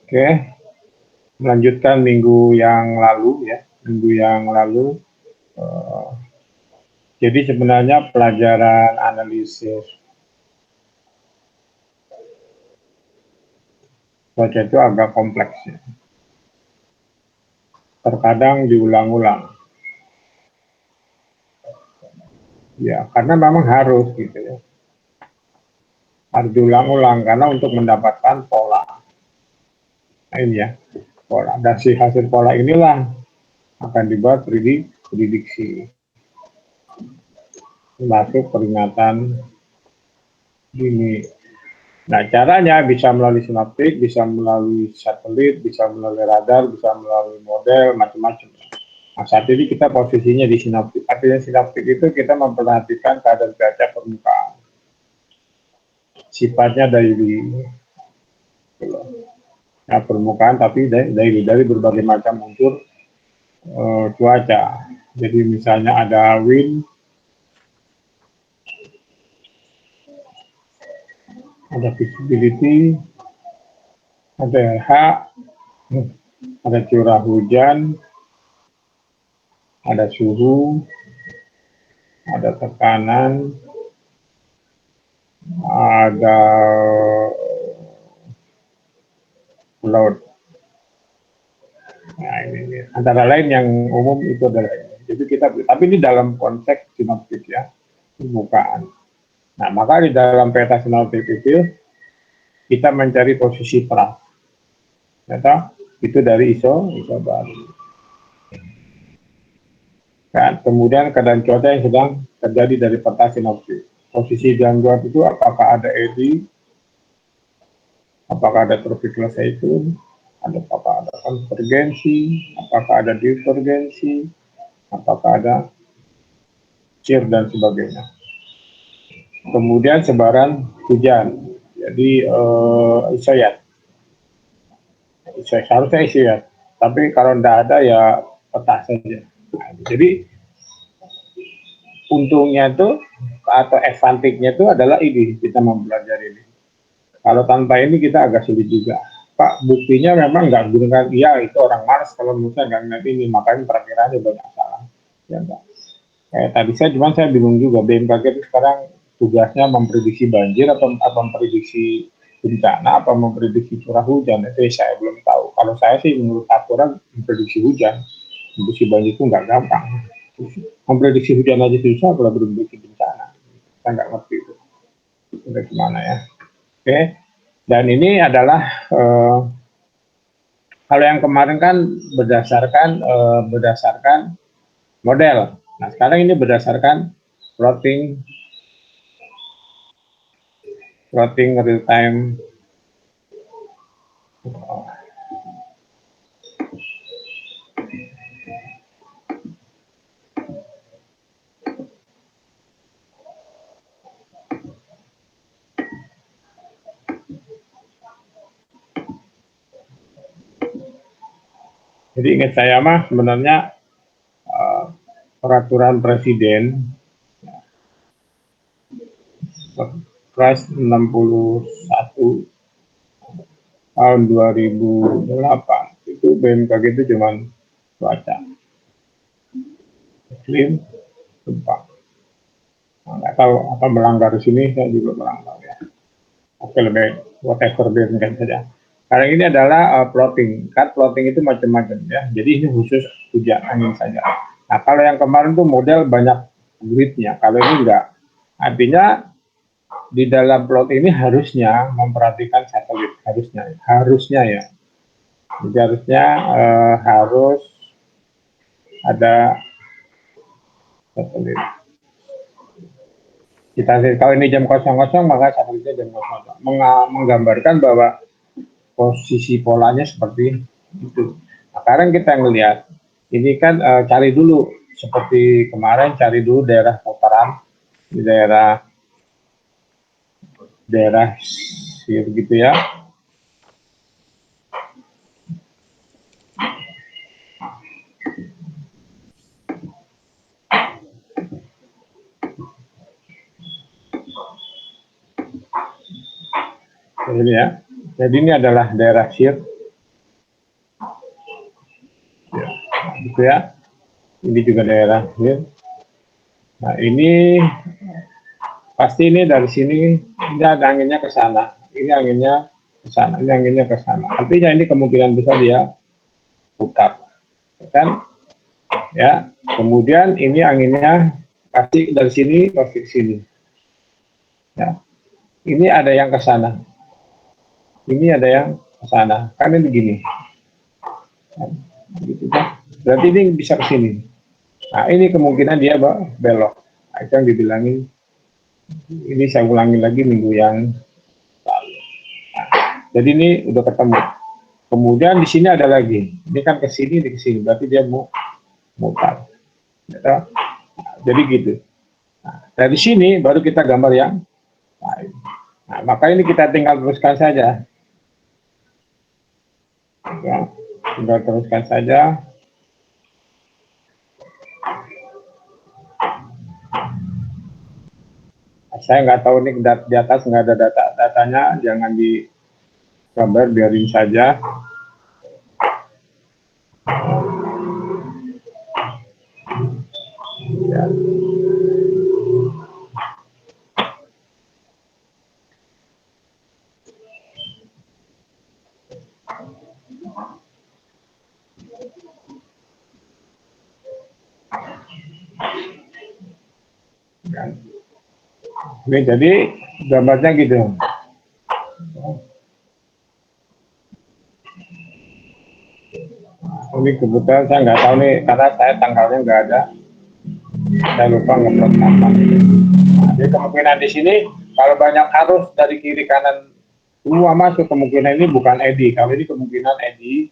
Oke, melanjutkan minggu yang lalu ya. Minggu yang lalu, jadi sebenarnya pelajaran analisis cuaca itu agak kompleks ya. Terkadang diulang-ulang. Ya, karena memang harus gitu ya. Harus diulang-ulang karena untuk mendapatkan pola. Nah, ini ya, pola. Dari hasil pola inilah akan dibuat prediksi. Masuk peringatan dini. Nah, caranya bisa melalui sinoptik, bisa melalui satelit, bisa melalui radar, bisa melalui model, macam-macam. Nah, saat ini kita posisinya di sinoptik. Artinya sinoptik itu kita memperhatikan keadaan cuaca permukaan. Sifatnya daily. Nah, permukaan tapi dari berbagai macam unsur cuaca. Jadi misalnya ada wind, ada visibility, ada H, ada curah hujan, ada suhu, ada tekanan, ada load. Nah, ini antara lain yang umum itu adalah ini. Jadi kita, tapi ini dalam konteks sinoptik ya, permukaan. Nah, maka di dalam peta sinoptik itu kita mencari posisi trough. Ternyata itu dari ISO baru. Kan? Kemudian keadaan cuaca yang sedang terjadi dari peta sinoptik. Posisi gangguan itu apakah ada eddy, apakah ada tropical cyclone, apakah ada konvergensi, apakah ada divergensi, apakah ada shear dan sebagainya. Kemudian sebaran hujan, jadi isyarat. Harusnya isyarat, tapi kalau tidak ada ya peta saja. Nah, jadi untungnya itu atau advantage-nya itu adalah ini, kita mempelajari ini. Kalau tanpa ini kita agak sulit juga. Pak, buktinya memang nggak gunakan, iya itu orang Mars kalau menurut saya nggak ngeliat ini, makanya perakiraannya banyak salah. Ya enggak. Kayak tadi saya bingung juga, BMKG itu sekarang tugasnya memprediksi banjir atau memprediksi bencana, apa memprediksi curah hujan, itu saya belum tahu. Kalau saya sih menurut aturan memprediksi hujan, memprediksi banjir itu nggak gampang. Memprediksi hujan aja susah, kalau belum memprediksi bencana. Saya nggak ngerti itu. Udah gimana ya. Oke, dan ini adalah kalau yang kemarin kan berdasarkan model. Nah, sekarang ini berdasarkan plotting real time. Jadi ingat saya mah sebenarnya peraturan presiden Pres 61 tahun 2008 itu BMKG itu cuma cuaca, iklim, gempa. Nah, nggak tahu apa melanggar di sini, saya juga melanggar ya. Oke, lebih whatever biarkan saja. Sekarang ini adalah plotting. Kan plotting itu macam-macam ya. Jadi ini khusus hujan angin saja. Nah, kalau yang kemarin tuh model banyak gridnya. Kalau ini enggak. Artinya di dalam plot ini harusnya memperhatikan satelit. Harusnya ya. Jadi harusnya harus ada satelit. Kita kalau ini jam 00 maka satelitnya jam 00. Menggambarkan bahwa posisi polanya seperti itu. Nah, sekarang kita ngelihat ini kan cari dulu seperti kemarin, cari dulu daerah putaran di daerah gitu ya. Ini ya. Jadi ini adalah daerah shear. gitu ya. Ini juga daerah hilir. Nah ini pasti ini dari sini ini ada anginnya ke sana, ini anginnya ke sana, ini anginnya ke sana. Artinya ini kemungkinan besar dia putar, kan? Ya. Kemudian ini anginnya pasti dari sini pasti ke sini. Ya. Ini ada yang ke sana, ini ada yang ke sana. Kan ini begini. Gitu kan? Berarti ini bisa ke sini. Nah ini kemungkinan dia belok. Nah, itu yang dibilangin. Ini saya ulangi lagi minggu yang lalu. Nah, jadi ini udah ketemu. Kemudian di sini ada lagi. Ini kan ke sini, di sini. Berarti dia mau mutar. Ya, nah, jadi gitu. Nah, dari sini baru kita gambar yang lain. Nah, maka ini kita tinggal teruskan saja. Ya, tinggal teruskan saja. Saya nggak tahu nih di atas nggak ada datanya, jangan di gambar, biarin saja. Ya. Oke, jadi gambarnya gitu. Ini kebetulan saya nggak tahu nih, karena saya tanggalnya nggak ada. Saya lupa ngeplot kapan. Nah, jadi kemungkinan di sini, kalau banyak arus dari kiri kanan semua masuk, kemungkinan ini bukan eddy. Kalau ini kemungkinan eddy,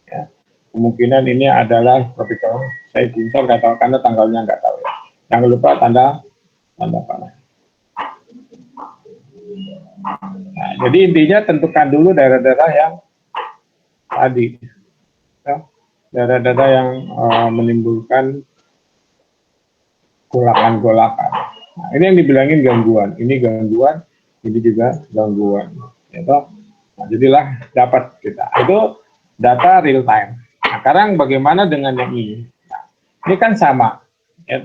ya. Kemungkinan ini adalah seperti itu. Saya bisa nggak tahu, karena tanggalnya nggak tahu. Ya. Jangan lupa tanda panah. Nah, jadi intinya tentukan dulu daerah-daerah yang tadi. Ya. Daerah-daerah yang menimbulkan golakan-golakan. Nah, ini yang dibilangin gangguan. Ini gangguan, ini juga gangguan. Ya, nah, jadilah dapat kita. Itu data real time. Nah, sekarang bagaimana dengan yang ini? Nah, ini kan sama. Ya,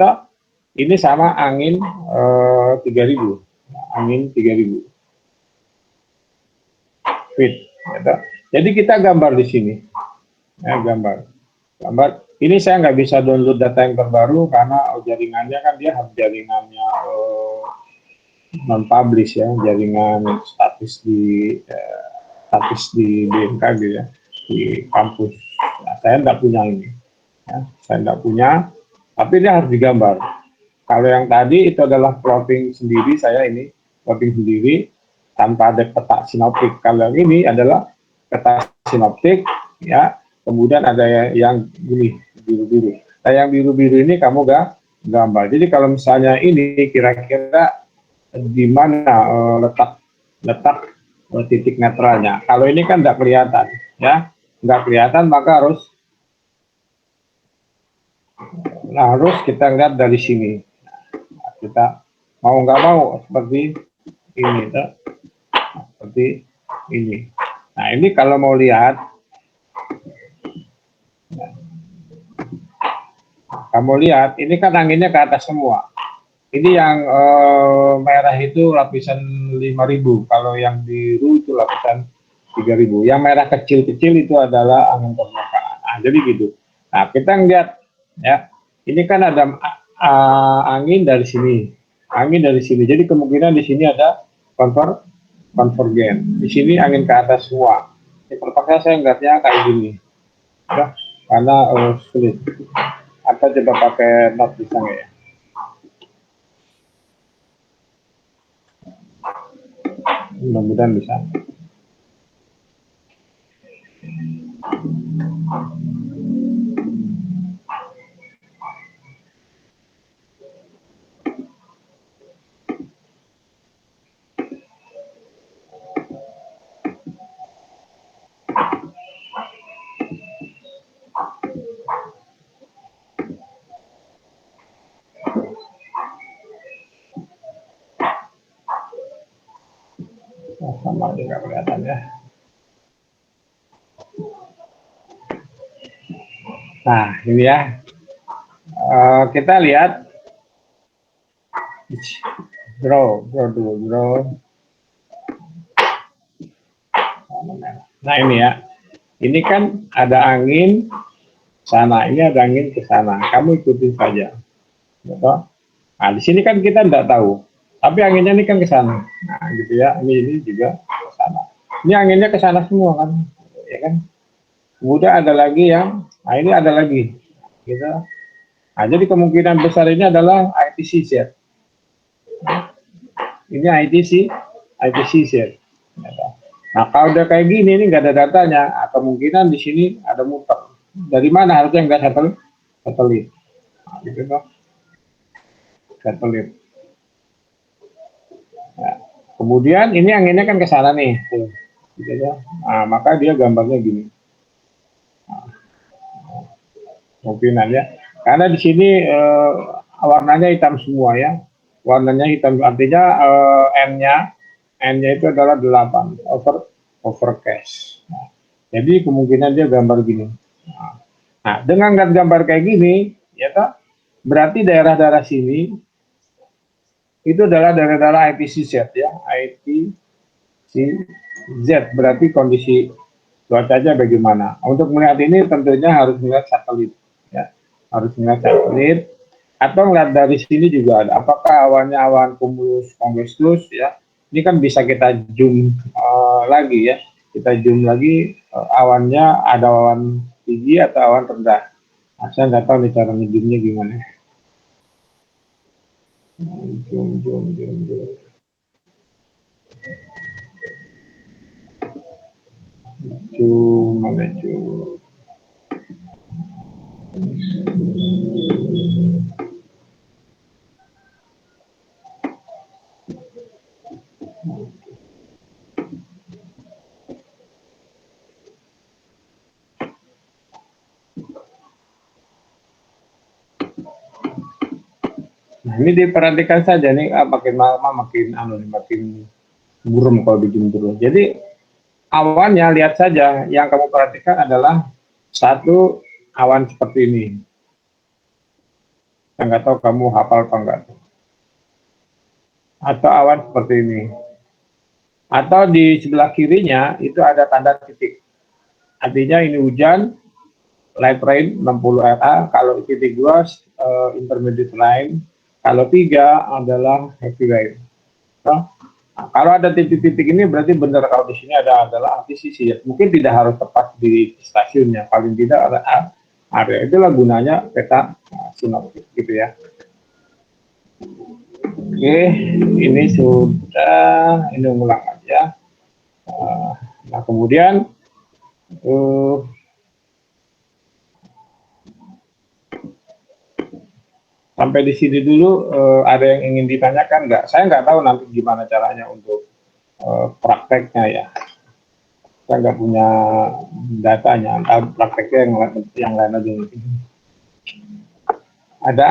ini sama angin 3000. Angin 3000 feet. Ya, jadi kita gambar di sini. Ya, gambar. Ini saya nggak bisa download data yang terbaru karena jaringannya kan dia harus jaringannya non publish ya, jaringan statis di BMKG ya, di kampus. Nah, saya nggak punya ini, ya, saya nggak punya, tapi dia harus digambar. Kalau yang tadi itu adalah plotting sendiri, saya ini plotting sendiri tanpa ada peta sinoptik. Kalau yang ini adalah peta sinoptik, ya. Kemudian ada yang gini biru-biru. Nah, yang biru-biru ini kamu gambar. Jadi kalau misalnya ini kira-kira di mana letak titik netralnya. Kalau ini kan nggak kelihatan, ya, nggak kelihatan, maka harus kita lihat dari sini. Nah, kita mau nggak mau seperti ini, seperti ini. Nah ini kalau mau lihat, kamu lihat, ini kan anginnya ke atas semua. Ini yang merah itu lapisan 5000, kalau yang biru itu lapisan 3000. Yang merah kecil-kecil itu adalah angin permukaan. Nah, jadi gitu. Nah, kita lihat ya. Ini kan ada angin dari sini. Angin dari sini. Jadi kemungkinan di sini ada konvergen. Di sini angin ke atas semua. Ini terpaksa saya ngeliatnya kayak gini. Ya, karena sulit. Atau coba pakai not bisa nggak ya? Mudah-mudahan bisa. Oh, sama juga kelihatan ya. Nah, ini ya. Kita lihat draw dulu. Nah, ini ya. Ini kan ada angin sana, ini ada angin ke sana. Kamu ikutin saja. Gitu. Nah, di sini kan kita tidak tahu. Tapi anginnya ini kan ke sana. Nah, gitu ya. Ini juga ke sana. Ini anginnya ke sana semua kan. Ya kan? Kemudian ada lagi yang, nah ini ada lagi. Gitu. Nah, jadi kemungkinan besar ini adalah ITCZ. Ini ITCZ. Nah, kalau udah kayak gini, ini nggak ada datanya. Kemungkinan di sini ada muter. Dari mana harusnya nggak satelit? Satelit. Nah, gitu kan. Satelit. Nah, kemudian ini anginnya kan ke sana nih. Gitu kan. Nah, maka dia gambarnya gini. Kemungkinan ya. Karena di sini warnanya hitam semua ya. Warnanya hitam artinya N-nya itu adalah 8 overcast. Nah, jadi kemungkinan dia gambar gini. Nah, dengan gambar kayak gini, ya tak, berarti daerah-daerah sini itu adalah daerah-daerah IPCZ ya, IPCZ berarti kondisi cuacanya bagaimana. Untuk melihat ini tentunya harus melihat satelit, ya, harus melihat satelit atau melihat dari sini juga ada. Apakah awannya awan cumulus convexus ya? Ini kan bisa kita zoom lagi ya, kita zoom lagi awannya ada awan tinggi atau awan rendah. Nah, saya nggak tahu nih cara ngejumnya gimana. Zoom. Mana zoom. Nah, ini diperhatikan saja nih, makin lama makin buram kalau di zoom terus. Jadi awannya lihat saja, yang kamu perhatikan adalah satu awan seperti ini. Saya nggak tahu kamu hafal apa enggak. Atau awan seperti ini. Atau di sebelah kirinya itu ada tanda titik. Artinya ini hujan, light rain 60 RA, kalau titik 2 intermediate rain, kalau 3 adalah heavy rain. Nah, kalau ada titik-titik ini berarti benar kalau di sini adalah antisisi ya. Mungkin tidak harus tepat di stasiunnya, paling tidak ada area. Itulah gunanya peta sinoptik gitu ya. Oke, ini sudah, ini ulang aja. Nah, kemudian sampai di sini dulu ada yang ingin ditanyakan nggak? Saya nggak tahu nanti gimana caranya untuk prakteknya ya. Saya nggak punya datanya, prakteknya yang lain aja. Ada?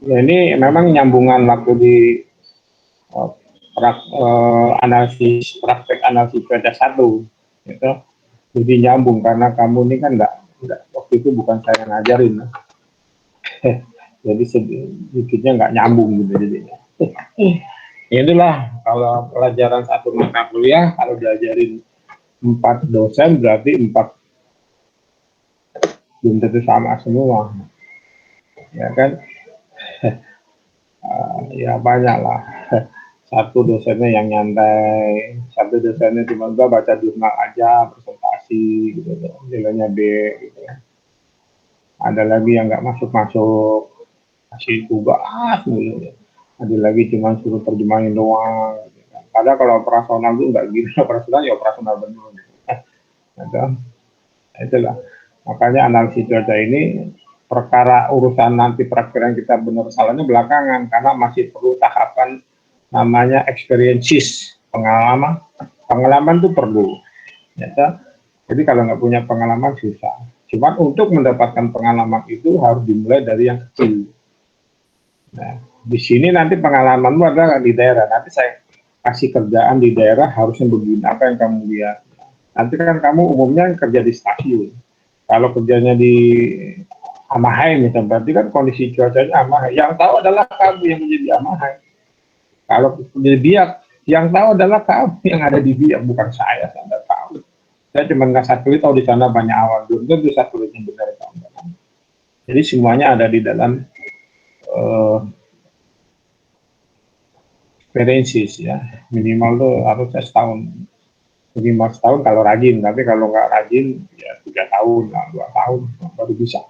Ya, ini memang nyambungan waktu di praktek analisis cuaca 1 gitu. Jadi nyambung karena kamu ini kan nggak waktu itu bukan saya ngajarin. Jadi sedikitnya nggak nyambung gitu jadinya. Inilah kalau pelajaran satu mata kuliah kalau diajarin 4 dosen berarti 4 belum tentu sama semua, ya kan? Ya banyak lah. Satu dosennya yang nyantai, satu dosennya cuma baca jurnal aja, presentasi gitu, nilainya B gitu. Ada lagi yang nggak masuk kasih tugas gitu. Ada lagi cuma suruh terjemahin doang gitu. Padahal kalau operasional itu nggak gitu, operasional ya operasional benar gitu. Itulah makanya analisis cuaca ini perkara urusan nanti perakhiran kita benar salahnya belakangan karena masih perlu tahapan namanya experiences, pengalaman itu perlu ya. Jadi kalau nggak punya pengalaman susah. Cuman untuk mendapatkan pengalaman itu harus dimulai dari yang kecil. Nah, di sini nanti pengalamanmu adalah di daerah. Nanti saya kasih kerjaan di daerah harusnya begini. Apa yang kamu lihat? Nanti kan kamu umumnya kerja di stasiun. Kalau kerjanya di Amahai misalnya, berarti kan kondisi cuacanya Amahai. Yang tahu adalah kamu yang menjadi Amahai. Kalau di Biak, yang tahu adalah kamu yang ada di Biak, bukan saya tidak tahu. Saya cuma nggak satelit, tahu di sana banyak awan, belum tentu satelitnya benar. Jadi semuanya ada di dalam experiences ya. Minimal tuh harusnya setahun, minimal setahun kalau rajin, tapi kalau nggak rajin ya 3 tahun, 2 tahun baru bisa.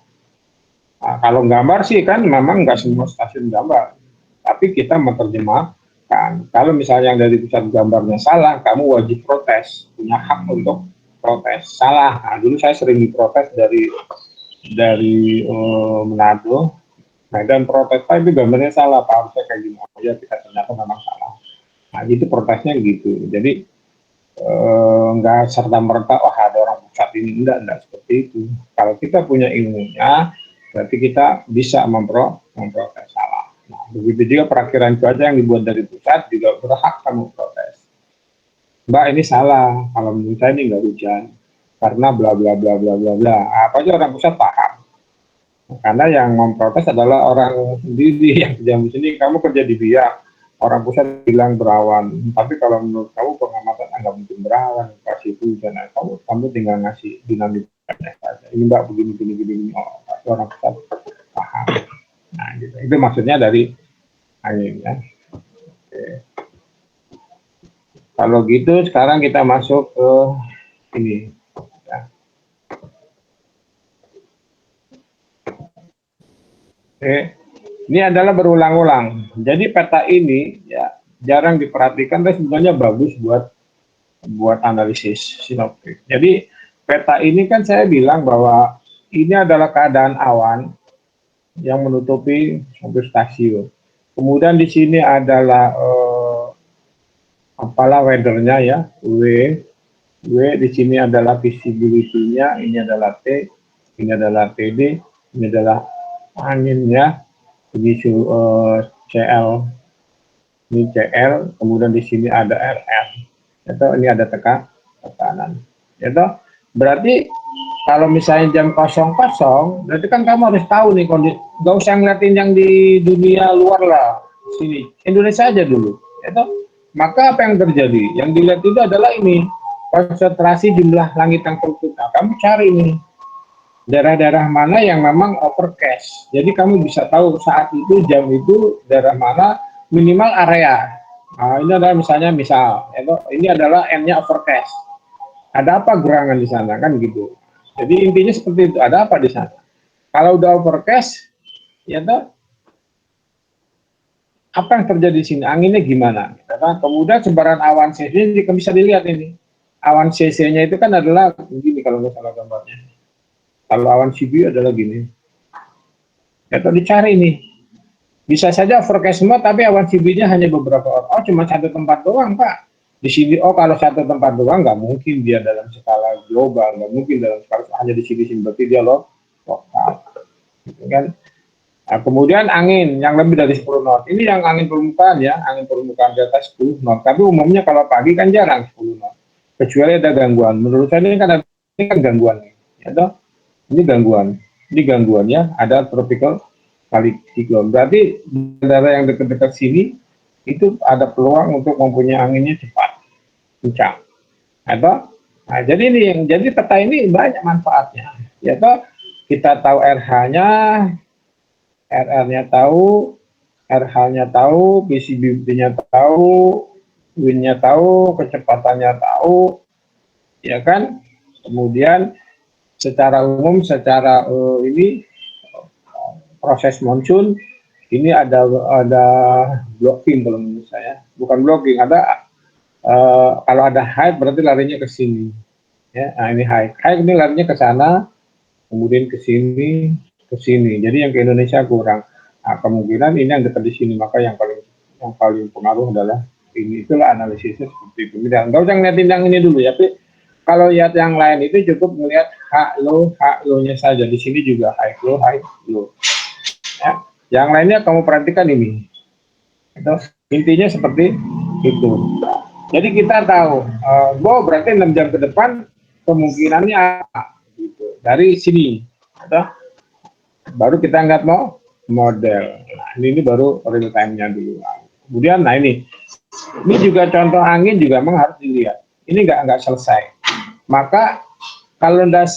Nah, kalau gambar sih kan memang nggak semua stasiun gambar, tapi kita menerjemahkan. Kalau misalnya yang dari pusat gambarnya salah, kamu wajib protes, punya hak untuk protes. Salah. Nah, dulu saya sering diprotes dari Manado, Medan protes, tapi gambarnya salah, Pak, harusnya kayak gini aja, kita ternyata memang salah. Nah, gitu protesnya gitu. Jadi nggak serta merta, wah ada orang pusat ini, enggak seperti itu. Kalau kita punya ilmunya, berarti kita bisa memprotes salah. Nah, begitu juga perakhiran cuaca yang dibuat dari pusat juga berhak kamu protes. Mbak, ini salah, kalau menurut saya ini nggak hujan, karena bla bla bla bla bla bla. Apa aja orang pusat paham. Karena yang memprotes adalah orang sendiri yang kerja di sini. Kamu kerja di Biak, orang pusat bilang berawan. Tapi kalau menurut kamu pengamatan nggak mungkin berawan, kasih hujan. Kamu tinggal ngasih dinamika saja. Ini Mbak begini. Oh, pasti orang pusat paham. Nah, gitu. Itu maksudnya dari angin ya. Oke. Kalau gitu sekarang kita masuk ke ini. Ini adalah berulang-ulang. Jadi peta ini ya jarang diperhatikan, tapi sebenarnya bagus buat analisis sinoptik. Jadi peta ini kan saya bilang bahwa ini adalah keadaan awan yang menutupi suatu stasiun. Kemudian di sini adalah apalah weathernya ya, W di sini adalah visibility-nya, ini adalah T, ini adalah TD, ini adalah anginnya, ini CL, ini CL, kemudian di sini ada RR, itu ini ada tekanan, itu berarti kalau misalnya jam 00, berarti kan kamu harus tahu nih kondisi, gak usah ngeliatin yang di dunia luar lah, sini Indonesia aja dulu, itu maka apa yang terjadi? Yang dilihat itu adalah ini konsentrasi jumlah langit yang tertutup. Kamu cari nih daerah-daerah mana yang memang overcast. Jadi kamu bisa tahu saat itu, jam itu, daerah mana, minimal area. Nah, ini adalah misal, ini adalah N-nya overcast. Ada apa gerangan di sana, kan gitu. Jadi intinya seperti itu, ada apa di sana. Kalau udah overcast, ya toh, apa yang terjadi di sini, anginnya gimana. Kemudian sebaran awan CC bisa dilihat ini. Awan CC-nya itu kan adalah, begini kalau nggak salah gambarnya. Kalau awan CB adalah gini. Atau dicari nih. Bisa saja overcast semua, tapi awan CB-nya hanya beberapa orang. Oh, cuma satu tempat doang, Pak. Di sini, oh kalau satu tempat doang, nggak mungkin dia dalam skala global. Nggak mungkin dalam skala, hanya di sini, berarti dia lokal. Gitu kan. Nah, kemudian angin yang lebih dari 10 knot. Ini yang angin permukaan ya, angin permukaan di atas 10 knot. Tapi umumnya kalau pagi kan jarang 10 knot. Kecuali ada gangguan. Menurut saya ini kan gangguan. Ya, toh? Ini gangguannya ada tropical cyclone. Berarti daerah yang dekat-dekat sini itu ada peluang untuk mempunyai anginnya cepat, kencang. Nah, jadi peta ini banyak manfaatnya. Ya toh, kita tahu RH-nya, RR-nya tahu, RH-nya tahu, visibility-nya tahu, wind-nya tahu, kecepatannya tahu, ya kan? Kemudian secara umum, ini proses monsoon ini ada blocking kalau menurut saya, bukan blocking, ada kalau ada high berarti larinya ke sini, ya. Nah, ini high ini larinya ke sana, kemudian ke sini, jadi yang ke Indonesia kurang. Nah, kemungkinan ini yang dekat di sini, maka yang paling pengaruh adalah ini. Itulah analisisnya seperti itu. Nggak usah ngeliatin yang ini dulu ya, tapi kalau lihat yang lain itu cukup melihat high low-nya saja. Di sini juga high low. Ya. Yang lainnya kamu perhatikan ini. Intinya seperti itu. Jadi kita tahu, berarti 6 jam ke depan kemungkinannya apa gitu. Dari sini atau baru kita nggak mau model. Nah, ini baru real time-nya dulu. Kemudian, nah ini juga contoh angin juga memang harus dilihat. Ini nggak selesai. Maka kalau nggak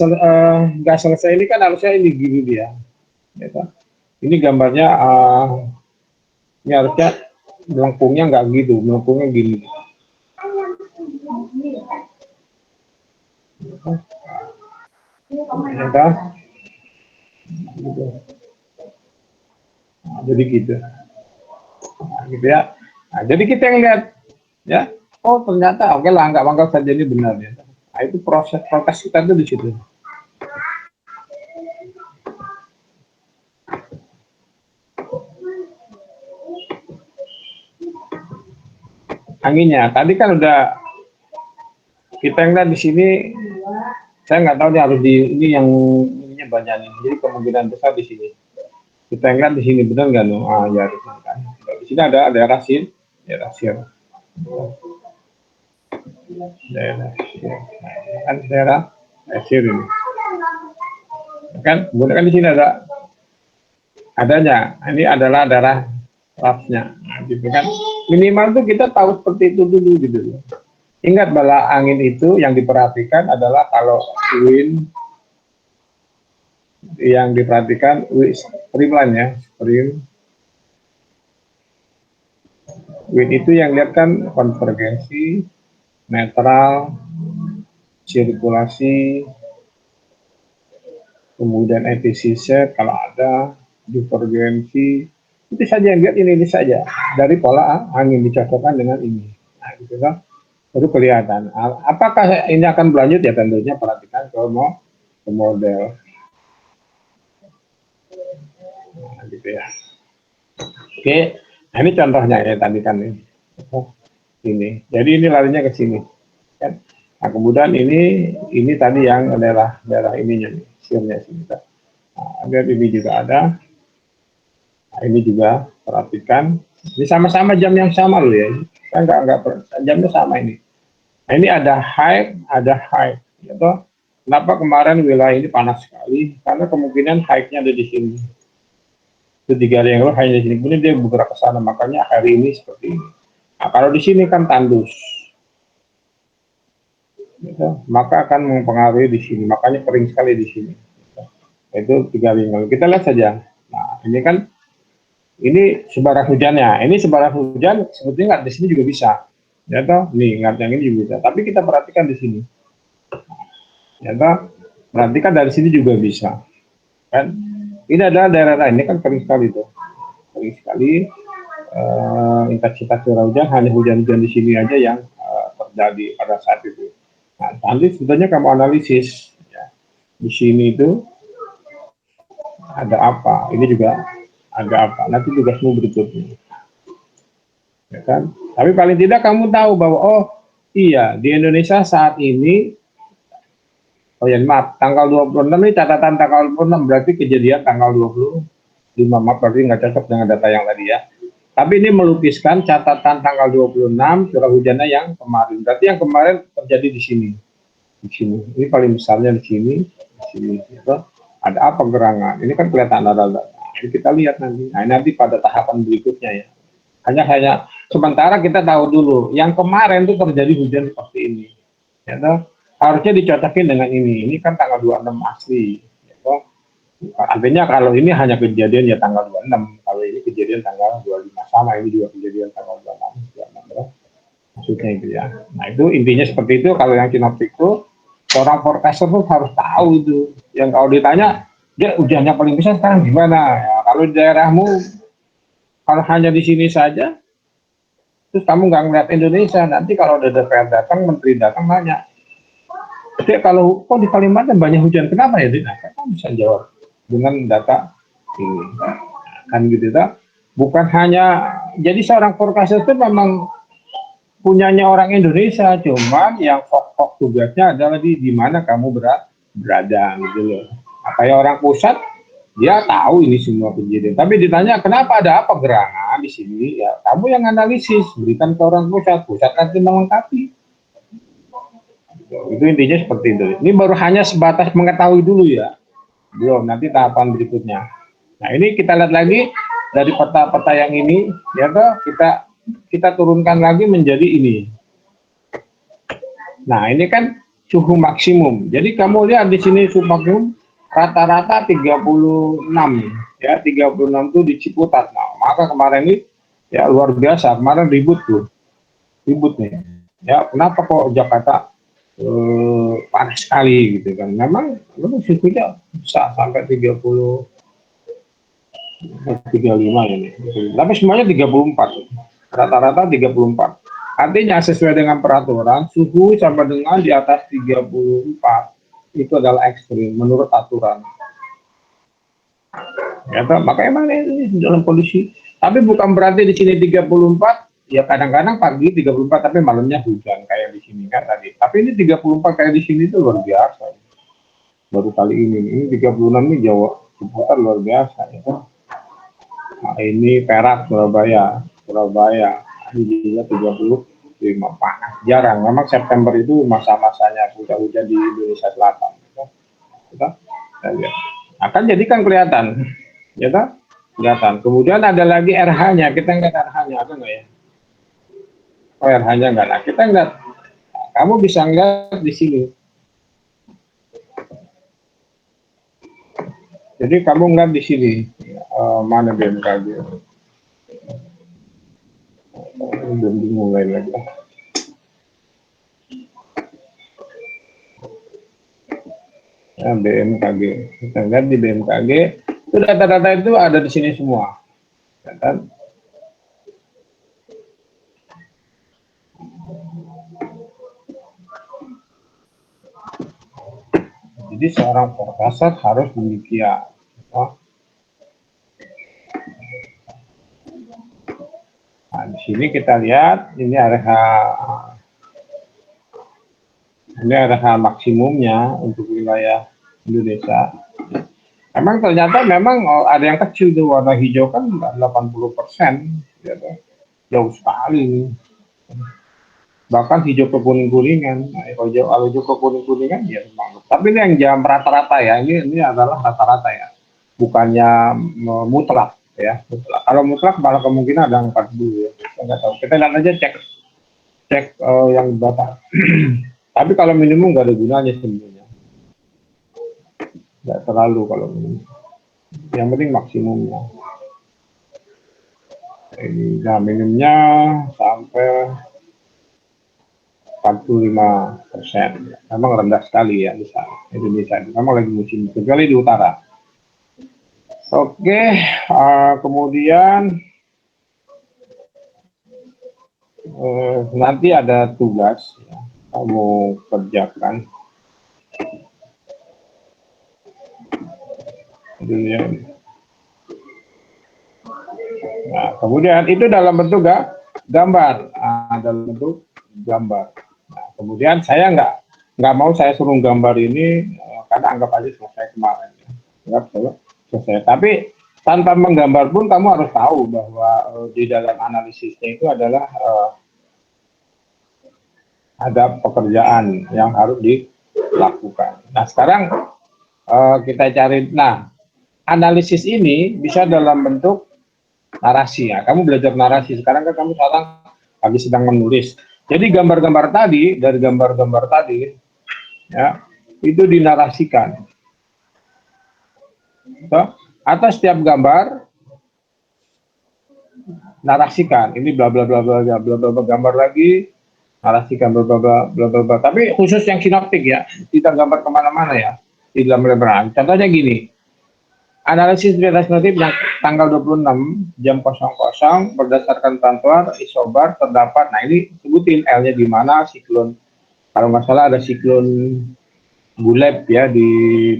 selesai ini kan harusnya ini gini dia. Gitu. Ini gambarnya, ini harusnya melengkungnya nggak gitu, melengkungnya gini. Gitu. Nah, jadi gitu. Nah, gitu ya. Nah, jadi kita yang lihat ya, oh ternyata oke lah, nggak mangkal saja ini benar ya. Nah, itu proses kita tuh di situ. Anginnya tadi kan udah kita yang lihat di sini, saya nggak tahu nih harus di ini yang ininya banyak nih, jadi kemungkinan besar di sini. Kita yang lihat di sini benar nggak no? Ah ya di sini kan. Di sini ada daerah sir, daerah sir, daerah sir, kan daerah sir ini. Kan, kemudian kan di sini ada adanya. Ini adalah daerah rapsnya, nah, gitu kan. Minimal tuh kita tahu seperti itu dulu gitu. Ingat bala angin itu yang diperhatikan adalah kalau wind yang diperhatikan streamline ya, wind itu yang lihat kan konvergensi, netral, sirkulasi, kemudian efisiensi kalau ada, divergensi, itu saja yang lihat ini saja dari pola angin dicocokkan dengan ini. Nah, gitu kan. Baru kelihatan. Apakah ini akan berlanjut ya, tentunya perhatikan ke model. Nah, gitu ya. Oke, nah ini contohnya ya tadi kan ini. Jadi ini larinya ke sini. Kan? Nah, kemudian ini tadi yang daerah ininya, sirnya sini. Nah, ini juga ada. Nah, ini juga perhatikan. Ini sama-sama jam yang sama loh ya. Kan nggak jamnya sama ini. Nah, ini ada high, gitu. Kenapa kemarin wilayah ini panas sekali? Karena kemungkinan high-nya ada di sini. Itu 3 hari yang lalu hanya di sini. Kemudian dia bergerak ke sana, makanya hari ini seperti ini. Nah, kalau di sini kan tandus, gitu, maka akan mempengaruhi di sini. Makanya kering sekali di sini. Itu 3 hari yang lalu. Kita lihat saja. Nah, ini kan ini sebaran hujannya. Ini sebaran hujan sebetulnya nggak di sini juga bisa. Ya toh, nih nggak yang ini juga bisa. Tapi kita perhatikan di sini. Ya toh, perhatikan dari sini juga bisa. Kan? Ini adalah daerah lain. Ini kan kering sekali tuh. Kering sekali. Intensitas curah hujan hanya hujan-hujan di sini aja yang terjadi pada saat itu. Nah, nanti sebetulnya kamu analisis. Ya. Di sini itu ada apa? Ini juga ada apa? Nanti tugasmu berikutnya. Ya kan? Tapi paling tidak kamu tahu bahwa oh iya di Indonesia saat ini, oh ya maaf, tanggal 26 ini catatan tanggal 26 berarti kejadian tanggal 25, maaf berarti nggak cocok dengan data yang tadi ya. Tapi ini melukiskan catatan tanggal 26 curah hujannya yang kemarin. Berarti yang kemarin terjadi di sini. Di sini. Ini paling besarnya di sini. Di sini. Gitu. Ada apa gerangan? Ini kan kelihatan ada. Nah, ini kita lihat nanti. Nah, nanti pada tahapan berikutnya ya. Hanya sementara kita tahu dulu yang kemarin itu terjadi hujan seperti ini ya toh? Harusnya dicocokin dengan ini kan tanggal 26 asli ya toh? Artinya kalau ini hanya kejadian ya tanggal 26, kalau ini kejadian tanggal 25 sama, ini juga kejadian tanggal 26 maksudnya itu ya. Nah itu intinya seperti itu. Kalau yang sinoptik itu orang forecaster tuh harus tahu itu. Yang kalau ditanya dia hujannya paling besar sekarang gimana ya, kalau di daerahmu kalau hanya di sini saja, terus kamu nggak ngeliat Indonesia, nanti kalau ada DPR datang, menteri datang nanya, jadi kalau kok di Kalimantan banyak hujan, kenapa ya? Nah, kamu bisa jawab dengan data ini, kan gitu tak? Bukan hanya, jadi seorang forecaster itu memang punyanya orang Indonesia, cuman yang pokok tugasnya adalah di mana kamu berada, gitu loh. Nah, kayak orang pusat, dia tahu ini semua kejadian. Tapi ditanya kenapa ada apa gerangan di sini? Ya kamu yang analisis, berikan ke orang pusat, pusat nanti melengkapi. Itu intinya seperti itu. Ini baru hanya sebatas mengetahui dulu ya, belum nanti tahapan berikutnya. Nah ini kita lihat lagi dari peta-peta yang ini, ya toh kita turunkan lagi menjadi ini. Nah ini kan suhu maksimum. Jadi kamu lihat di sini suhu maksimum rata-rata 36 ya, 36 itu di Ciputat. Nah, maka kemarin ini ya luar biasa, kemarin ribut nih. Ya, kenapa kok Jakarta panas sekali gitu kan? Memang suhunya bisa sampai 35 ini. Tapi semuanya 34. Rata-rata 34. Artinya sesuai dengan peraturan, suhu sampai dengan di atas 34 itu adalah ekstrim menurut aturan. Ya, makanya emang ini dalam kondisi. Tapi bukan berarti di sini 34, ya kadang-kadang pagi 34 tapi malamnya hujan kayak di sini kan tadi. Tapi ini 34 kayak di sini itu luar biasa. Baru kali ini 36 ini Jawa Ciputat luar biasa ya. Nah, ini Perak Surabaya ini juga 35 panas jarang. Memang September itu masa-masanya hujan-hujan di Indonesia Selatan. Kita lihat. Akan jadikan kelihatan, ya kan? Kelihatan. Kemudian ada lagi RH-nya. Kita lihat RH-nya ada nggak ya? Oh, RH-nya nggak. Nah, kita lihat. Nah, kamu bisa lihat di sini. Jadi kamu lihat di sini mana BMKG. Belum dimulai lagi. Nah, BMKG. Kita lihat di BMKG. Itu data-data itu ada di sini semua. Ya kan? Jadi seorang forecaster harus demikian. Nah, di sini kita lihat ini RH maksimumnya untuk wilayah Indonesia. Memang ternyata ada yang kecil tuh, warna hijau kan 80%, ya, jauh sekali. Bahkan hijau ke kuning-kuningan. Nah, kalau hijau ke kuning-kuningan ya memang. Tapi ini yang jam rata-rata ya, ini adalah rata-rata ya, bukannya mutlak ya. Kalau mutlak malah kemungkinan ada 40 ya. Kita nggak tahu. Kita lihat aja cek yang data. Tapi kalau minimum nggak ada gunanya sebenarnya. Nggak terlalu kalau minimum. Yang penting maksimumnya. Ini nah minimumnya sampai 45%. Memang rendah sekali ya di sana. Indonesia. Memang lagi musim kecuali di utara. Oke, kemudian nanti ada tugas ya, kamu kerjakan. Nah, kemudian itu dalam bentuk gambar, dalam bentuk gambar. Nah, kemudian saya nggak mau saya suruh gambar ini karena anggap aja selesai kemarin. Ya. Selesai. Tapi tanpa menggambar pun kamu harus tahu bahwa di dalam analisisnya itu adalah ada pekerjaan yang harus dilakukan. Nah sekarang kita cari, nah analisis ini bisa dalam bentuk narasi ya. Kamu belajar narasi, sekarang kan kamu lagi sedang menulis. Jadi gambar-gambar tadi, dari gambar-gambar tadi, ya itu dinarasikan. Atas setiap gambar narasikan ini bla bla bla bla bla bla bla gambar lagi narasikan bla bla bla bla bla. Tapi khusus yang sinoptik ya, tidak gambar kemana-mana ya di dalam lebaran. Contohnya gini, analisis realitas notif yang tanggal 26 jam 00 berdasarkan tentuan isobar terdapat. Nah ini sebutin L-nya di mana, siklon kalau nggak salah ada siklon Buleb ya di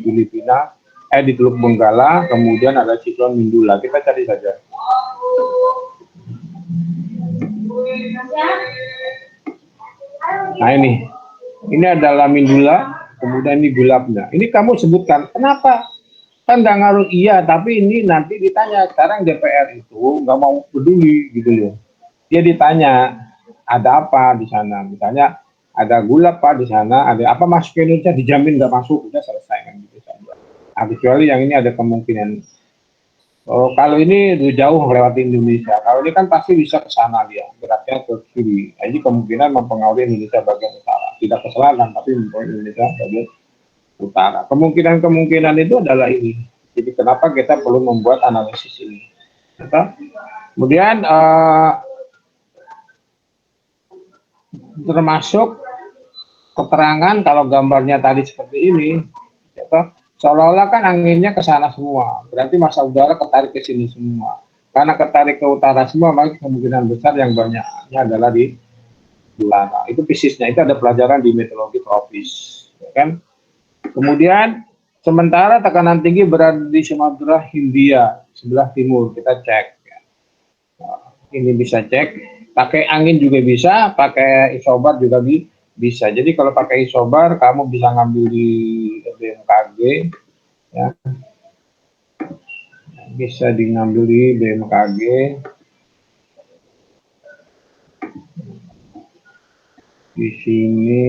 Filipina. Di Teluk Benggala, kemudian ada siklon Mindula. Kita cari saja. Nah ini adalah Mindula, kemudian ini Gulabnya. Ini kamu sebutkan, kenapa? Kan nggak ngaruh iya, tapi ini nanti ditanya. Sekarang DPR itu nggak mau peduli gitu loh. Dia ditanya, ada apa di sana? Misalnya ada gula Pak di sana, ada apa masuk ke Indonesia dijamin nggak masuk, udah selesai kan gitu saja. Nah, kecuali yang ini ada kemungkinan. Oh, kalau ini udah jauh lewat Indonesia. Kalau ini kan pasti bisa ke sana dia, geraknya ke kiri. Nah, ini kemungkinan mempengaruhi Indonesia bagian utara, tidak ke selatan, tapi mempengaruhi Indonesia bagian utara. Kemungkinan-kemungkinan itu adalah ini. Jadi kenapa kita perlu membuat analisis ini? Kemudian termasuk keterangan kalau gambarnya tadi seperti ini, seolah-olah kan anginnya ke sana semua, berarti massa udara ketarik ke sini semua. Karena ketarik ke utara semua, maka kemungkinan besar yang banyaknya adalah di utara. Itu fisiknya, itu ada pelajaran di meteorologi tropis, ya kan? Kemudian sementara tekanan tinggi berada di Samudra Hindia sebelah timur, kita cek. Ini bisa cek, pakai angin juga bisa, pakai isobar juga bisa. Jadi kalau pakai isobar, kamu bisa ngambil di BMKG, ya. Bisa diambil di BMKG. Di sini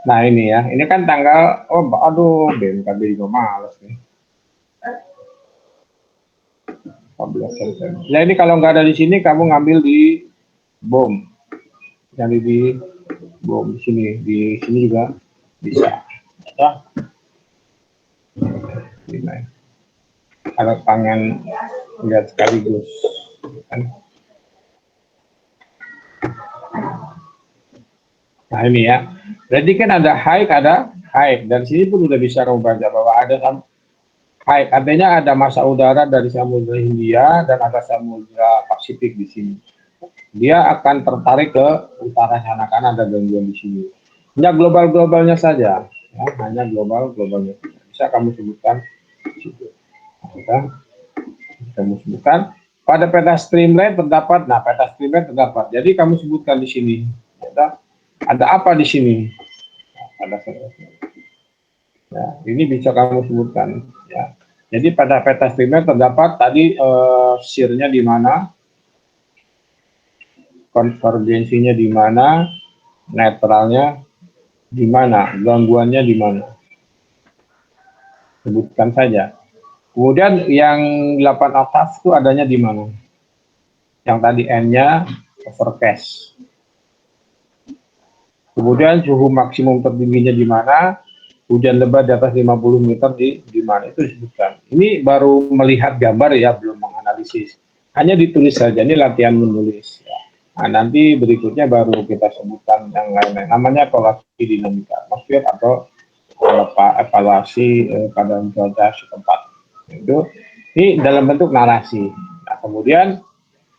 nah ini ya, ini kan tanggal, oh aduh BMKG juga males nih. 14 September. Ya ini kalau nggak ada di sini, kamu ngambil di BOM. Jadi di BOM di sini juga bisa. Ya. Ada pangan lihat sekaligus. Nah ini ya. Jadi kan ada high, dan sini pun udah bisa kamu baca bahwa ada high, artinya ada massa udara dari Samudra Hindia dan ada Samudra Pasifik di sini. Dia akan tertarik ke utara sana karena ada gangguan di sini. Hanya global-globalnya saja, ya, hanya global-globalnya. Bisa kamu sebutkan. Kamu sebutkan pada peta streamline terdapat. Nah, peta streamline terdapat. Jadi kamu sebutkan di sini. Ada apa di sini? Ada ya, ini bisa kamu sebutkan. Ya. Jadi pada peta streamline terdapat tadi shear-nya di mana, konvergensinya di mana, netralnya di mana, gangguannya di mana. Sebutkan saja. Kemudian yang 8 oktav itu adanya di mana? Yang tadi N-nya overcast. Kemudian suhu maksimum tertingginya di mana? Hujan lebat di atas 50 meter di mana? Itu disebutkan. Ini baru melihat gambar ya, belum menganalisis. Hanya ditulis saja, ini latihan menulis. Ya. Nah, nanti berikutnya baru kita sebutkan yang lain-lain. Namanya evaluasi dinamika atmosfer atau evaluasi keadaan cuaca setempat. Itu ini dalam bentuk narasi. Nah, kemudian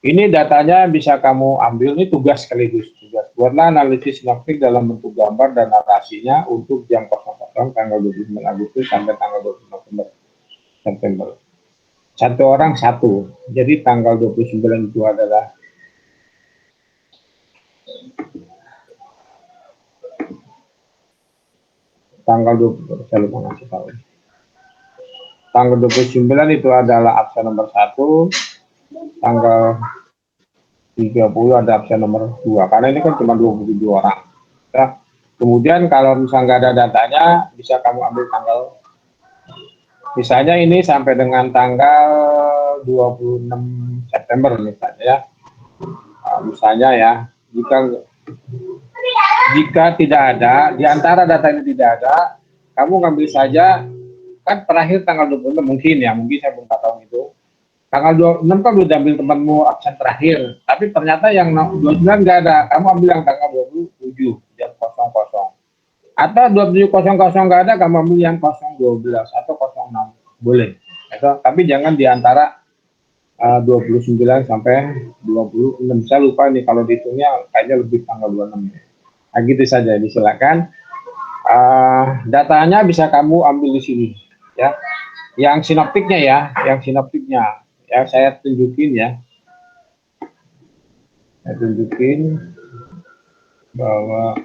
ini datanya bisa kamu ambil, ini tugas sekaligus. Buatlah analisis sinoptik dalam bentuk gambar dan narasinya untuk jam 00 tanggal 29 Agustus sampai tanggal 29 September. Satu orang satu. Jadi tanggal 29 itu adalah tanggal 20, saya lupa ngasih tahu. Tanggal 29 itu adalah absen nomor 1, tanggal 30 ada absen nomor 2, karena ini kan cuma 27 orang. Nah, kemudian kalau misalnya nggak ada datanya, bisa kamu ambil tanggal, misalnya ini sampai dengan tanggal 26 September misalnya ya. Nah, misalnya ya, jika tidak ada, di antara data ini tidak ada, kamu ngambil saja, kan terakhir tanggal 26 mungkin ya, mungkin saya belum tahu itu. Tanggal 26 kan udah ambil temanmu absen terakhir, tapi ternyata yang 29 nggak ada, kamu ambil yang tanggal 27 jam 00. Atau 27.00 nggak ada, kamu ambil yang 012 atau 06, boleh. Tapi jangan di antara 29 sampai 26. Saya lupa nih kalau dihitungnya kayaknya lebih tanggal 26. Nah, gitu saja, disilakan. Datanya bisa kamu ambil di sini ya. Yang sinoptiknya ya, yang saya tunjukin ya. Saya tunjukin bahwa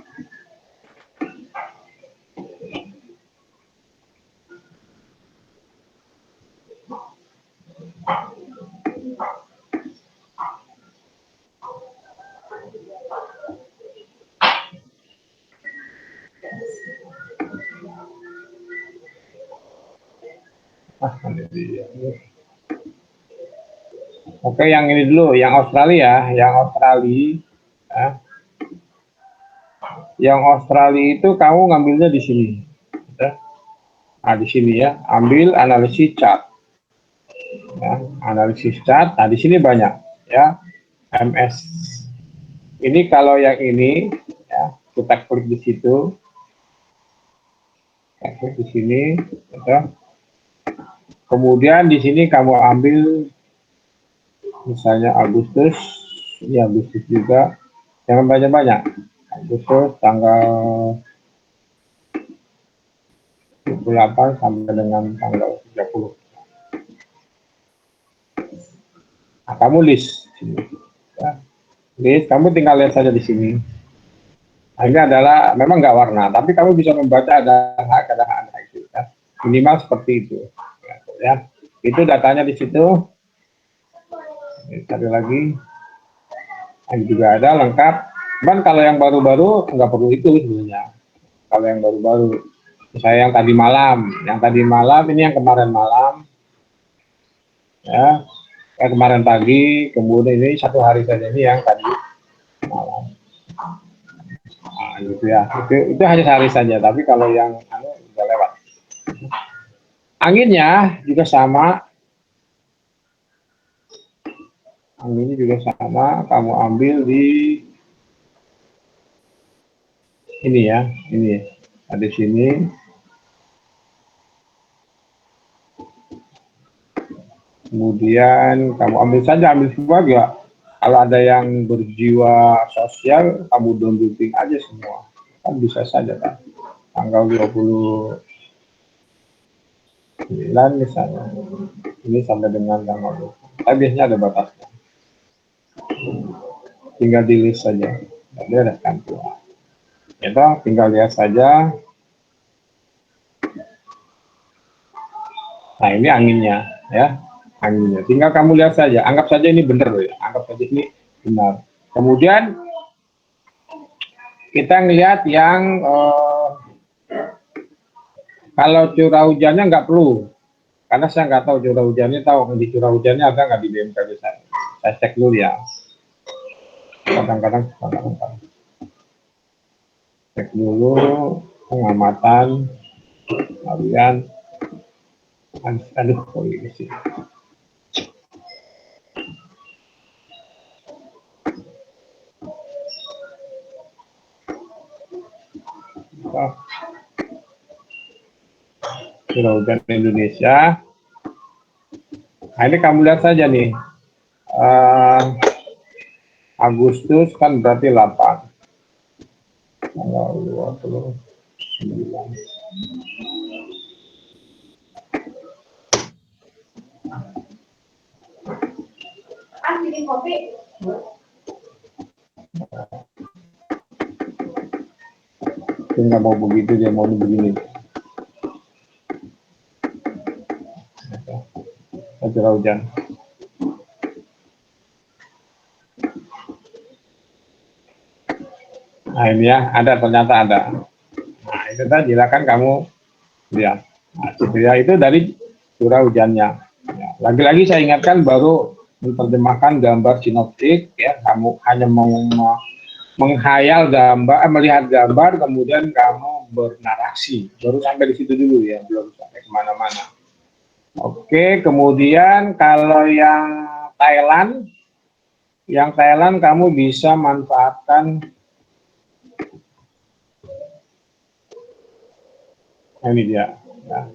oke, yang ini dulu, yang Australia, ya. Yang Australia itu kamu ngambilnya di sini. Ya. Nah, di sini ya, ambil analisis chart. Ya, analisis chart. Nah, di sini banyak ya. MS. Ini kalau yang ini ya, kita klik di situ. Kita klik di sini, ya. Kemudian di sini kamu ambil misalnya Agustus, ini Agustus juga, jangan banyak-banyak. Agustus tanggal 28 sampai dengan tanggal 30. Nah, kamu list sini. Ya. List, kamu tinggal lihat saja di sini. Nah, ini adalah memang nggak warna, tapi kamu bisa membaca ada itu. Ya. Minimal seperti itu. Ya. Itu datanya di situ. Cari lagi. Ini juga ada lengkap. Cuman kalau yang baru-baru nggak perlu itu sebenarnya. Kalau yang baru-baru, saya yang tadi malam, ini yang kemarin malam, ya, kemarin pagi, kemudian ini 1 hari saja, ini yang tadi malam. Nah, gitu ya. Itu hanya sehari saja, tapi kalau yang udah lewat. Anginnya juga sama. Anginnya juga sama, kamu ambil di ini ya, ini ada di sini. Kemudian kamu ambil semua juga. Kalau ada yang berjiwa sosial, kamu downloading aja semua. Kan bisa saja kan. Tanggal 29 misalnya. Ini sampai dengan tanggal 20. Tapi biasanya ada batasnya. Tinggal di list saja. Jadi ada tampilan. Itu tinggal lihat saja. Nah, ini anginnya ya. Anginnya. Tinggal kamu lihat saja. Anggap saja ini benar ya. Anggap saja ini benar. Kemudian kita ngelihat yang kalau curah hujannya nggak perlu, karena saya nggak tahu curah hujannya, tahu di curah hujannya ada nggak di BMKG saya cek dulu ya. Kadang-kadang cek dulu pengamatan harian. Aduh, kok ini sih. Curah hujan Indonesia. Nah, ini kamu lihat saja nih. Agustus kan berarti 8. Tanggal 29. Bikin kopi. Dia nggak mau begitu, dia mau begini. Curah hujan. Nah, ini ya, ternyata ada. Nah, itu tadi kan kamu lihat. Nah, gitu ya, itu dari curah hujannya. Ya, lagi-lagi saya ingatkan baru menerjemahkan gambar sinoptik ya, kamu hanya menghayal gambar, melihat gambar, kemudian kamu bernarasi. Baru sampai di situ dulu ya, belum sampai kemana-mana. Oke, kemudian kalau yang Thailand kamu bisa manfaatkan ini dia. Ya.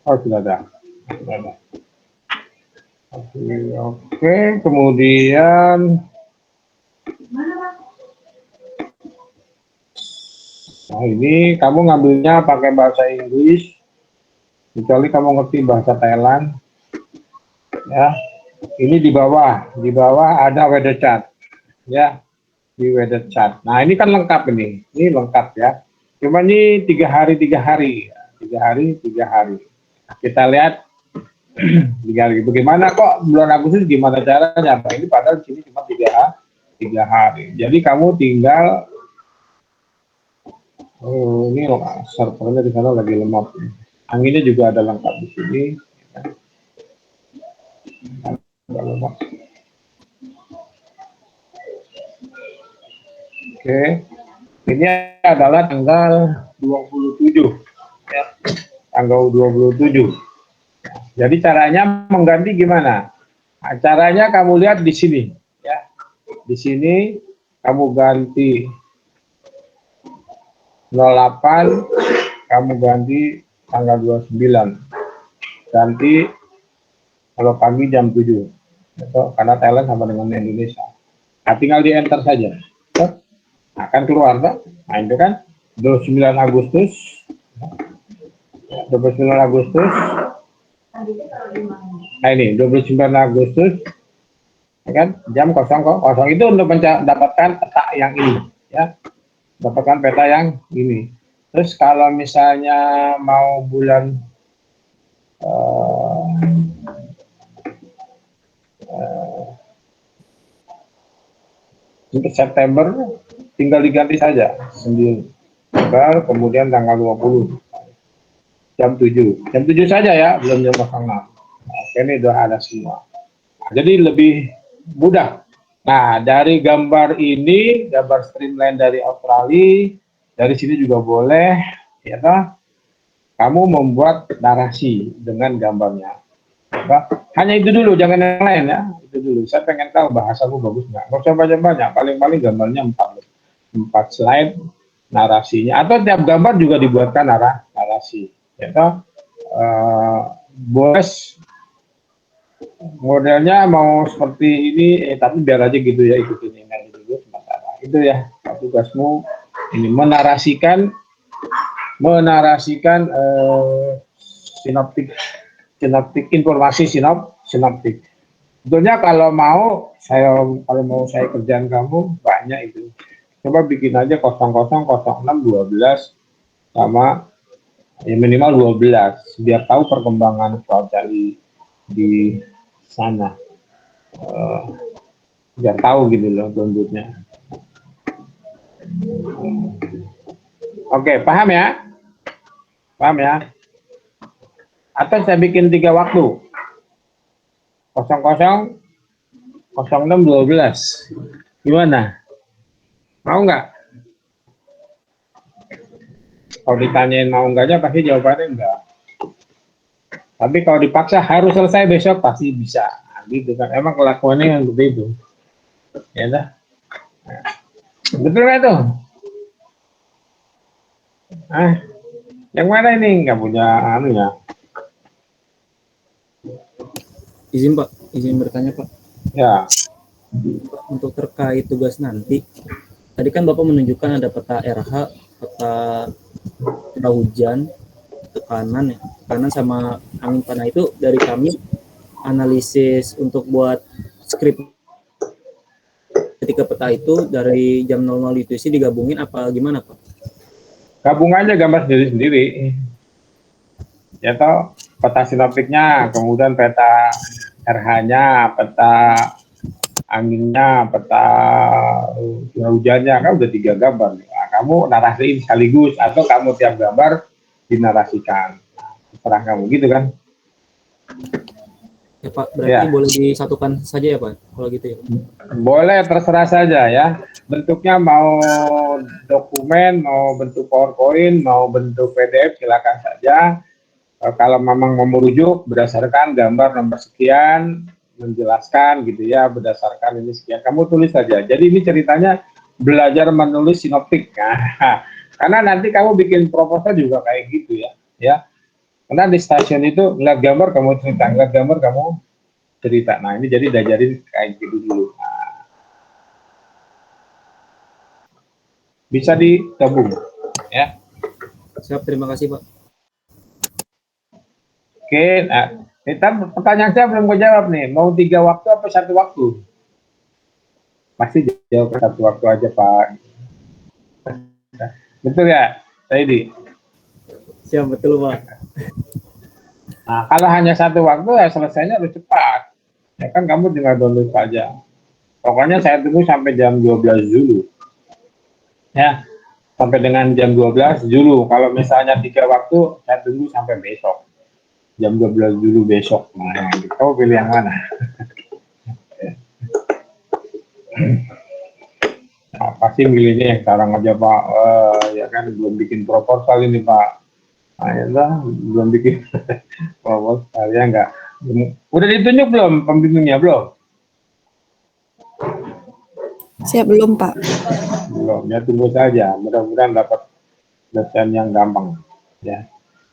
Oh, sudah ada. Oke, kemudian Nah, ini kamu ngambilnya pakai bahasa Inggris, kecuali kamu ngerti bahasa Thailand, ya. Ini di bawah ada weather chart, ya, di weather chart. Nah, ini kan lengkap ini lengkap ya. Cuma ini 3 hari, 3 hari. Kita lihat 3 hari. Bagaimana kok bulan Agustus gimana caranya? Nah, ini padahal sini cuma 3 hari. Jadi kamu tinggal, oh ini servernya di sana lagi lemot. Anginnya juga ada lengkap di sini. Agak lemot. Oke, ini adalah tanggal 27, ya, tanggal 27. Jadi caranya mengganti gimana? Nah, caranya kamu lihat di sini, ya. Di sini kamu ganti 08, kamu ganti tanggal 29. Ganti kalau pagi jam 7. Itu karena Thailand sama dengan Indonesia. Nah, tinggal di enter saja. Akan keluar, tak? Nah, itu kan 29 Agustus. 29 Agustus. Nah, ini 29 Agustus, ya kan? Jam 00.00 itu untuk mendapatkan peta yang ini, ya. Dapatkan peta yang ini. Terus kalau misalnya mau bulan untuk September tinggal diganti saja sendiri. Kemudian tanggal 20 jam 7. Jam 7 saja ya, belum jam 06. Nah, ini sudah ada semua. Nah, jadi lebih mudah. Nah, dari gambar ini, gambar streamline dari Australia, dari sini juga boleh, ya toh, kamu membuat narasi dengan gambarnya. Hanya itu dulu, jangan yang lain ya. Itu dulu. Saya pengen tahu bahasaku bagus nggak. Nggak usah banyak-banyak. Paling-paling gambarnya 4 slide narasinya. Atau tiap gambar juga dibuatkan narasi. Ya toh, bos modelnya mau seperti ini, tapi biar aja gitu ya, ikutin ini dulu sementara. Itu ya tugasmu, ini menarasikan sinoptik informasi sinoptik. Sebetulnya kalau mau saya kerjaan kamu banyak itu. Coba bikin aja 000612 sama ya minimal 12 biar tahu perkembangan cuaca di sana. Biar tahu gitu loh bentuknya. Oke, paham ya? Paham ya? Atau saya bikin 3 waktu. 000612. Gimana? Mau nggak? Kalau ditanyain mau enggaknya pasti jawabannya enggak. Tapi kalau dipaksa harus selesai besok pasti bisa. Nah, gitu kan. Emang kelakuannya yang begitu. Ya dah. Betul nggak tuh? Yang mana ini nggak punya anu ya? Izin Pak, izin bertanya Pak. Ya. Untuk terkait tugas nanti, tadi kan Bapak menunjukkan ada peta RH, peta curah hujan, tekanan ya, tekanan sama angin panah. Itu dari kami analisis untuk buat skrip ketika peta itu dari jam 00 itu sih digabungin apa gimana Pak? Gabung aja gambar sendiri-sendiri. Ya toh, peta sinoptiknya, kemudian peta RH-nya, peta anginnya, peta curah hujannya, kan udah 3 gambar. Nah, kamu narasiin sekaligus atau kamu tiap gambar dinarasikan. Terserah kamu gitu kan. Ya Pak, berarti ya, boleh disatukan saja ya Pak, kalau gitu ya. Boleh, terserah saja ya. Bentuknya mau dokumen, mau bentuk PowerPoint, mau bentuk PDF, silakan saja. Kalau memang mau merujuk berdasarkan gambar nomor sekian, menjelaskan gitu ya, berdasarkan ini sekian. Kamu tulis saja. Jadi ini ceritanya belajar menulis sinoptik. Nah, karena nanti kamu bikin proposal juga kayak gitu ya. Ya. Karena di stasiun itu ngeliat gambar kamu cerita, ngeliat gambar kamu cerita. Nah, ini jadi diajarin kayak gitu dulu. Nah, bisa digabung. Ya. Siap, terima kasih Pak. Oke, nah, pertanyaan saya belum gue jawab nih. Mau 3 waktu apa 1 waktu? Pasti jawab 1 waktu aja Pak. Betul ya, Saidi? Siap, betul Pak. Nah, kalau hanya 1 waktu ya selesainya harus cepat. Ya kan kamu tinggal download saja. Pokoknya saya tunggu sampai jam 12 dulu. Ya, sampai dengan jam 12 dulu. Kalau misalnya 3 waktu, saya tunggu sampai besok. Jam 12 dulu besok. Nah, kamu pilih yang mana? Nah, pasti milihnya yang sekarang aja Pak. Ya kan belum bikin proposal ini Pak. Nah, ya lah, belum bikin proposal ya enggak. Udah ditunjuk belum pembimbingnya belum? Saya belum, Pak. Belum. Ya tunggu saja. Mudah-mudahan dapat dosen yang gampang. Ya,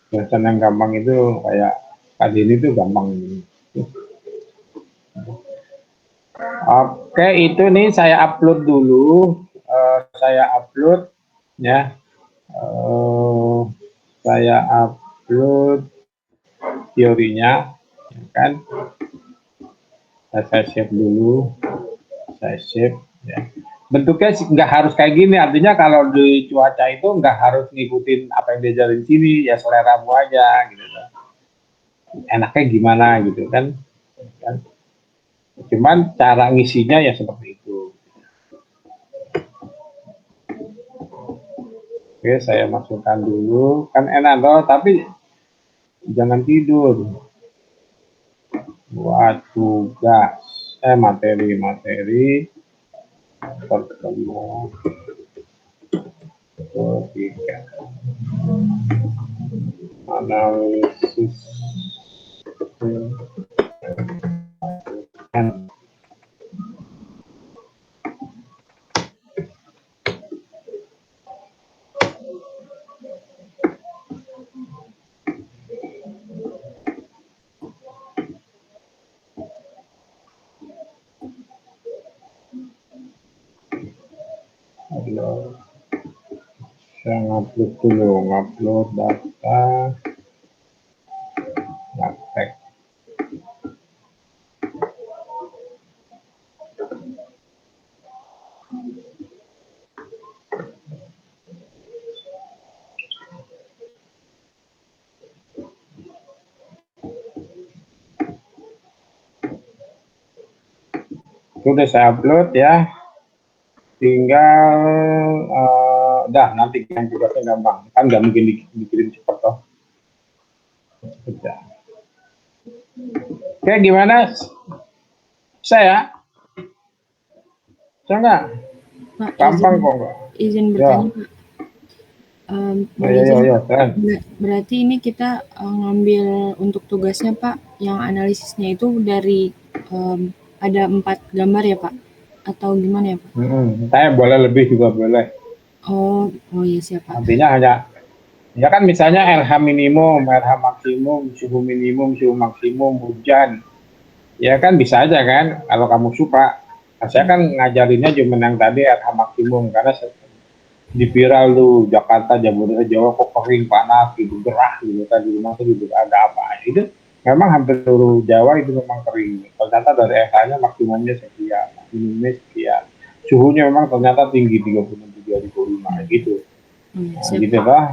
dosen yang gampang itu kayak tadi ini tuh gampang. Oke, itu nih saya upload dulu. Saya upload ya. Eh, saya upload teorinya, ya kan? Saya save dulu, saya save. Ya. Bentuknya nggak harus kayak gini, artinya kalau di cuaca itu nggak harus ngikutin apa yang diajarin sini, ya seleramu aja, gitu kan. Enaknya gimana gitu kan? Cuman cara ngisinya ya seperti itu. Oke, saya masukkan dulu. Kan enak loh, tapi jangan tidur. Buat tugas. Materi pertemuan ketiga. Analisis. Saya ngupload dulu, ngupload data praktek. Sudah saya upload ya, tinggal udah nanti yang tugasnya gampang, kan nggak mungkin dikirim cepat toh. Udah. Oke, gimana? Saya nggak Pak, gampang kok nggak. izin Ya. bertanya, Pak. Berarti ini kita ngambil untuk tugasnya Pak, yang analisisnya itu dari ada 4 gambar ya Pak? Atau gimana ya Pak? Saya boleh lebih juga boleh. Oh iya siap Pak. Artinya hanya, ya kan misalnya RH minimum, RH maksimum, suhu minimum, suhu maksimum, hujan. Ya kan bisa aja kan, kalau kamu suka. Nah, saya kan ngajarinnya cuma yang tadi RH maksimum, karena di viral tuh Jakarta, Jabodetabek, Jawa kok kering, panas, gitu, gerah gitu, tadi rumah tuh gitu, ada apa. Itu memang hampir seluruh Jawa itu memang kering. Ternyata dari RH-nya maksimumnya sekian, minimumnya sekian. Suhunya memang ternyata tinggi 36-35 gitu. Nah, gitu lah.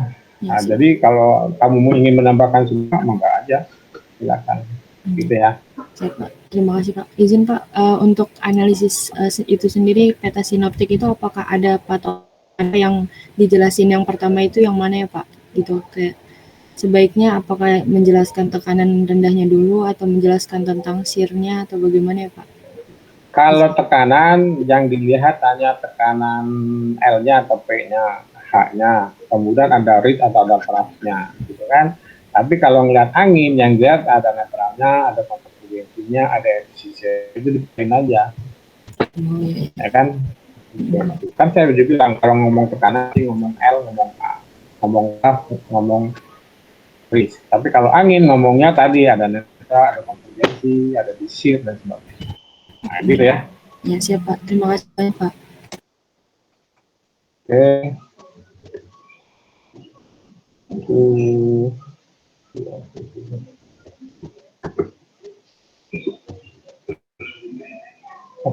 Nah, jadi kalau kamu ingin menambahkan semua, enggak aja, silakan. Gitu ya. Siap Pak. Terima kasih Pak. Izin Pak, untuk analisis itu sendiri peta sinoptik itu apakah ada patokan yang dijelasin yang pertama itu yang mana ya Pak? Gitu kayak sebaiknya apakah menjelaskan tekanan rendahnya dulu atau menjelaskan tentang shear-nya atau bagaimana ya Pak? Kalau tekanan yang dilihat hanya tekanan L-nya atau P-nya, H-nya, kemudian ada read atau ada thrust-nya, gitu kan. Tapi kalau ngeliat angin, yang dilihat ada netralnya, ada konvergensinya, ada efisiensi, itu dipakai aja. Ya kan? Kan saya udah bilang, kalau ngomong tekanan sih ngomong L, ngomong A, ngomong thrust, ngomong read. Tapi kalau angin ngomongnya tadi ada netral, ada konvergensi, ada shear, dan sebagainya. Nah, gitu ya. Ya siap Pak, terima kasih banyak Pak. Oke. Oh,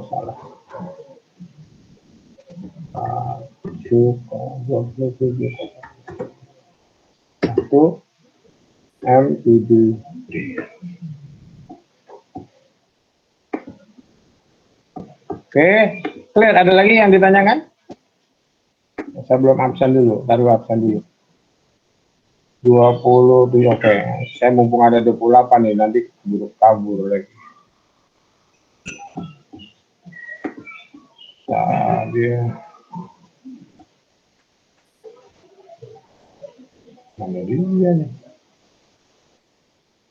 salah. 27. 1 M7. Oke, clear. Ada lagi yang ditanyakan? Saya belum absen dulu, baru absen dulu. 27, oke. Saya mumpung ada 28 nih, nanti kabur lagi. Nah, dia mana dia nih?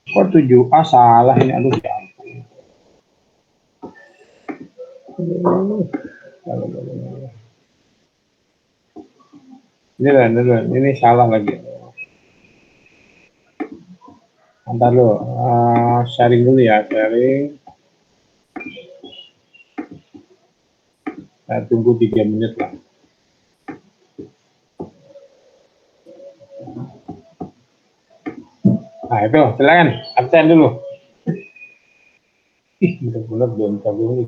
Kok 7A salah ini? Aduh, ya ampun. Ini salah lagi. Ntar dulu, sharing dulu ya, sharing. Saya tunggu 3 menit lah. Nah itu, silakan, absen dulu. Ih, bener-bener belum cabut nih.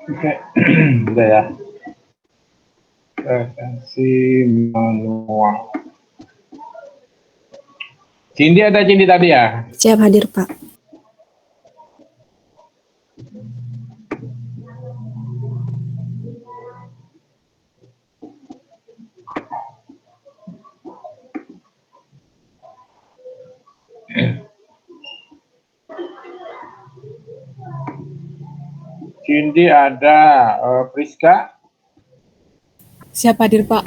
Oke, udah ya. Retensi manual. Cindy ada Cindy tadi ya? Siap hadir, Pak. Cindy ada, Priska? Siap hadir, Pak.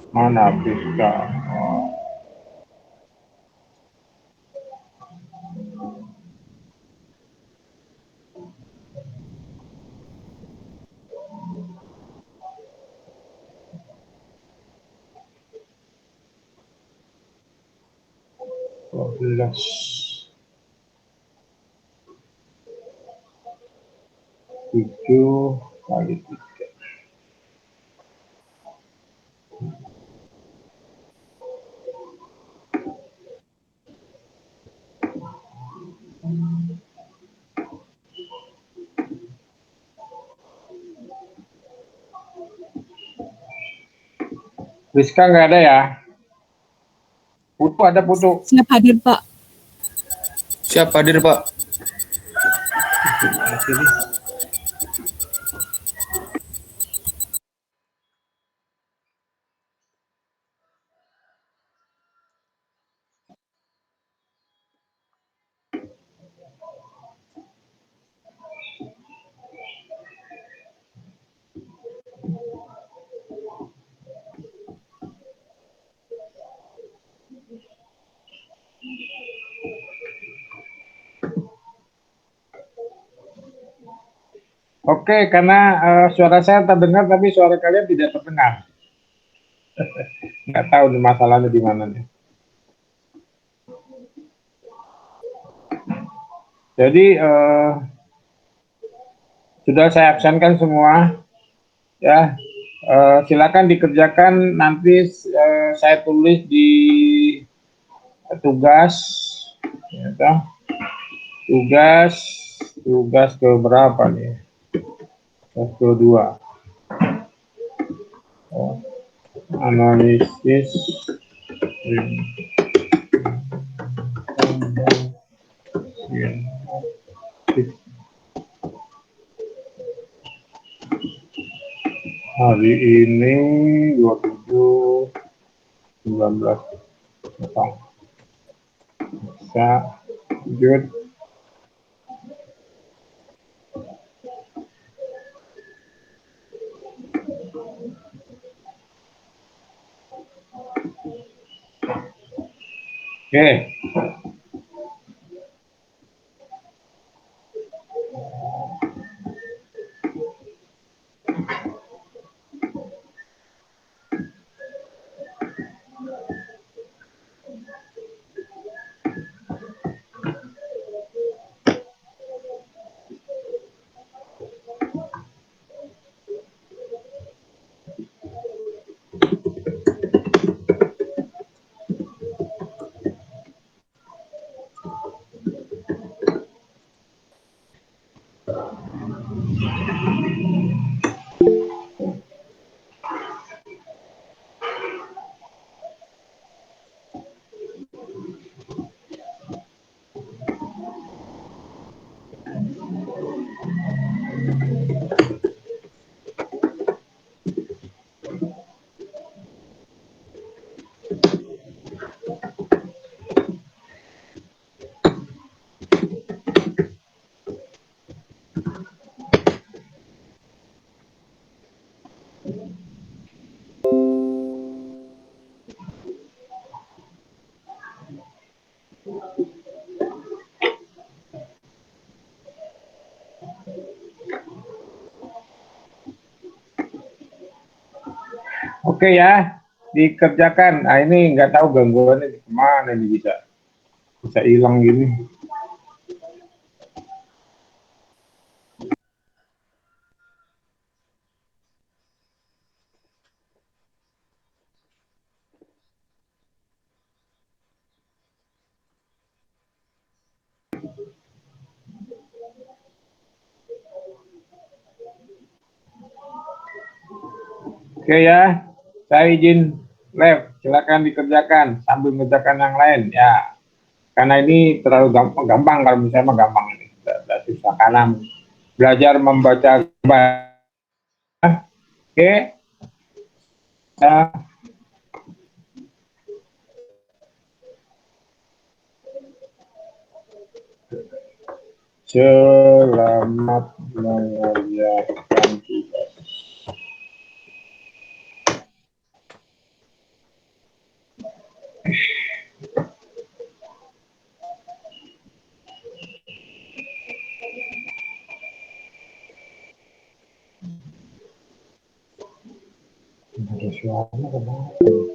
Mana Priska? Oh, 12. 7 kali 3. Priska nggak ada ya? Putu ada Putu? Siap hadir, Pak. Siap hadir, Pak. Oke, karena suara saya terdengar tapi suara kalian tidak terdengar. Nggak tahu nih masalahnya di mana nih. Jadi sudah saya absenkan semua, ya. Silakan dikerjakan, nanti saya tulis di tugas, ya, toh. tugas ke berapa nih? Tugas kedua. Analisis hari ini 27 19 potong. Bisa lanjut. Oke. Oke ya, dikerjakan. Nah ini nggak tahu gangguannya di kemana ini bisa hilang gini. Oke ya, saya izin live, silakan dikerjakan sambil mengerjakan yang lain ya. Karena ini terlalu gampang kalau misalnya mah gampang ini, tidak susah karena belajar membaca gambar. Oke, ya. Selamat mengerjakan tugas. Ada suara kenapa?